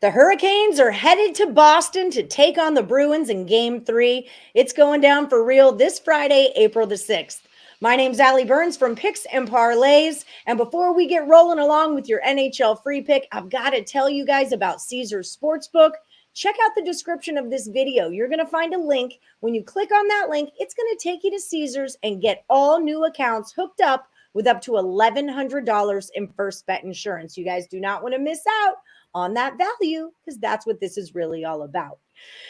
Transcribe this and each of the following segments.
The Hurricanes are headed to Boston to take on the Bruins in Game 3. It's going down for real this Friday, April the 6th. My name's Allie Burns from Picks and Parlays. And before we get rolling along with your NHL free pick, I've got to tell you guys about Caesars Sportsbook. Check out the description of this video. You're going to find a link. When you click on that link, it's going to take you to Caesars and get all new accounts hooked up with up to $1,100 in first bet insurance. You guys do not want to miss out on that value, because that's what this is really all about.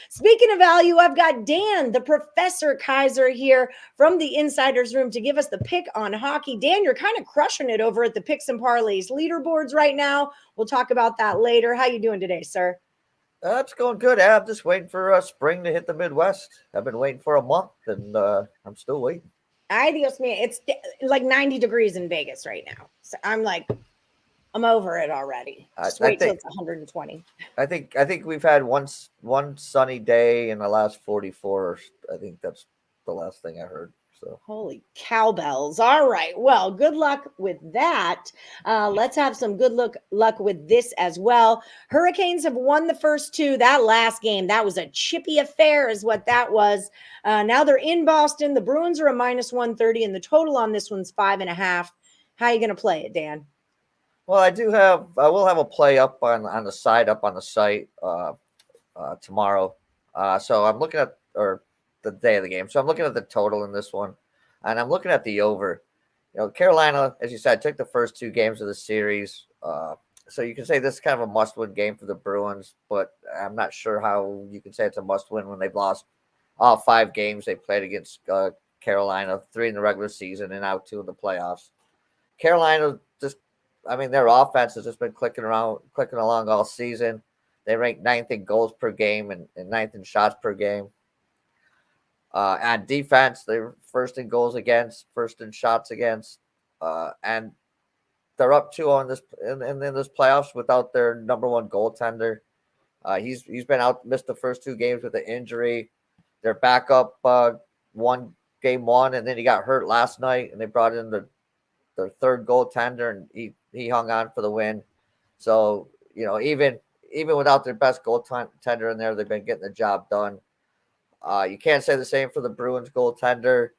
Speaking of value, I've got Dan, the Professor Kaiser, here from the Insider's Room to give us the pick on hockey. Dan, you're kind of crushing it over at the Picks and Parlays leaderboards right now. We'll talk about that later. How you doing today, sir? It's going good. I'm just waiting for spring to hit the Midwest. I've been waiting for a month, and I'm still waiting. Ay, Dios mío. It's like 90 degrees in Vegas right now. So I'm over it already. Just wait till it's 120. I think we've had one sunny day in the last 44. I think that's the last thing I heard. So holy cowbells. All right. Well, good luck with that. Let's have some good luck with this as well. Hurricanes have won the first two. That last game, that was a chippy affair is what that was. Now they're in Boston. The Bruins are a -130, and the total on this one's 5.5. How are you going to play it, Dan? Well, I will have a play up on the site tomorrow. So I'm looking at, or the day of the game. So I'm looking at the total in this one, and I'm looking at the over. Carolina, as you said, took the first two games of the series. So you can say this is kind of a must-win game for the Bruins, but I'm not sure how you can say it's a must-win when they've lost all 5 games they played against Carolina, 3 in the regular season and now 2 in the playoffs. Carolina their offense has just been clicking along all season. They rank 9th in goals per game and 9th in shots per game. On defense, they're first in goals against, first in shots against, and they're up 2-0 in this playoffs without their number one goaltender. He's been out, missed the first 2 games with an injury. They're back up game one, and then he got hurt last night, and they brought in their third goaltender, and he hung on for the win. So, even without their best goaltender in there, they've been getting the job done. You can't say the same for the Bruins goaltender.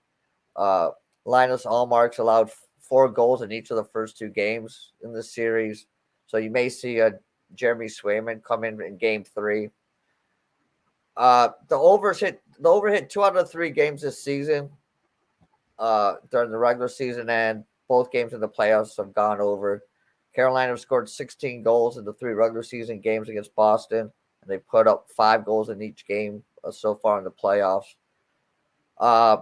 Linus Ullmark's allowed 4 goals in each of the first 2 games in this series. So you may see a Jeremy Swayman come in Game 3. The over hit 2 out of 3 games this season during the regular season, and both games in the playoffs have gone over. Carolina have scored 16 goals in the 3 regular season games against Boston, and they put up 5 goals in each game so far in the playoffs. I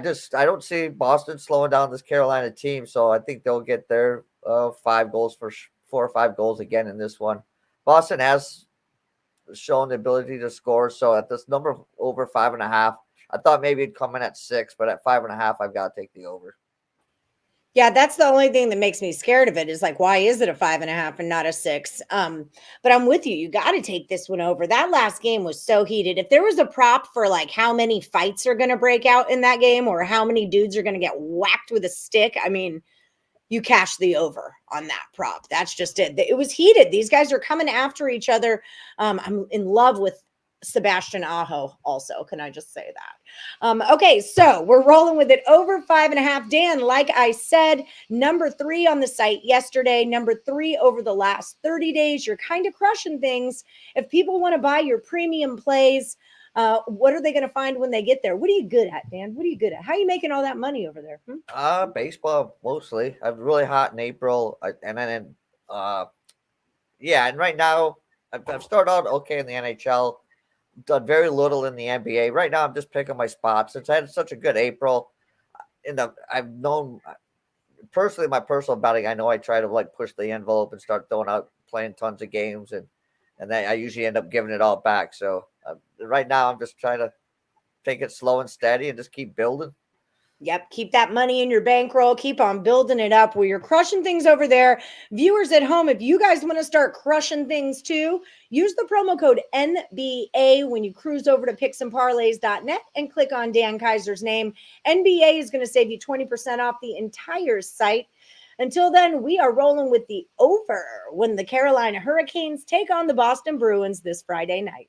don't see Boston slowing down this Carolina team, so I think they'll get their 5 goals for 4 or 5 goals again in this one. Boston has shown the ability to score, so at this number over 5.5, I thought maybe it'd come in at 6, but at 5.5, I've got to take the over. Yeah, that's the only thing that makes me scared of it is like, why is it a 5.5 and not a 6? But I'm with you. You got to take this one over. That last game was so heated. If there was a prop for like how many fights are going to break out in that game or how many dudes are going to get whacked with a stick, you cash the over on that prop. That's just it. It was heated. These guys are coming after each other. I'm in love with Sebastian Aho also. Can I just say that? Okay, so we're rolling with it over 5.5. Dan, like I said, number 3 on the site yesterday, number 3 over the last 30 days. You're kind of crushing things. If people want to buy your premium plays, what are they going to find when they get there? What are you good at, Dan? What are you good at? How are you making all that money over there? Baseball mostly. I'm really hot in April, and right now I've started out okay in the NHL. Done very little in the NBA. Right now, I'm just picking my spots. Since I had such a good April, I've known personally my personal betting. I know I try to push the envelope and start playing tons of games, and then I usually end up giving it all back. So right now, I'm just trying to take it slow and steady and just keep building. Yep. Keep that money in your bankroll. Keep on building it up where you're crushing things over there. Viewers at home, if you guys want to start crushing things too, use the promo code NBA when you cruise over to picksandparlays.net and click on Dan Kaiser's name. NBA is going to save you 20% off the entire site. Until then, we are rolling with the over when the Carolina Hurricanes take on the Boston Bruins this Friday night.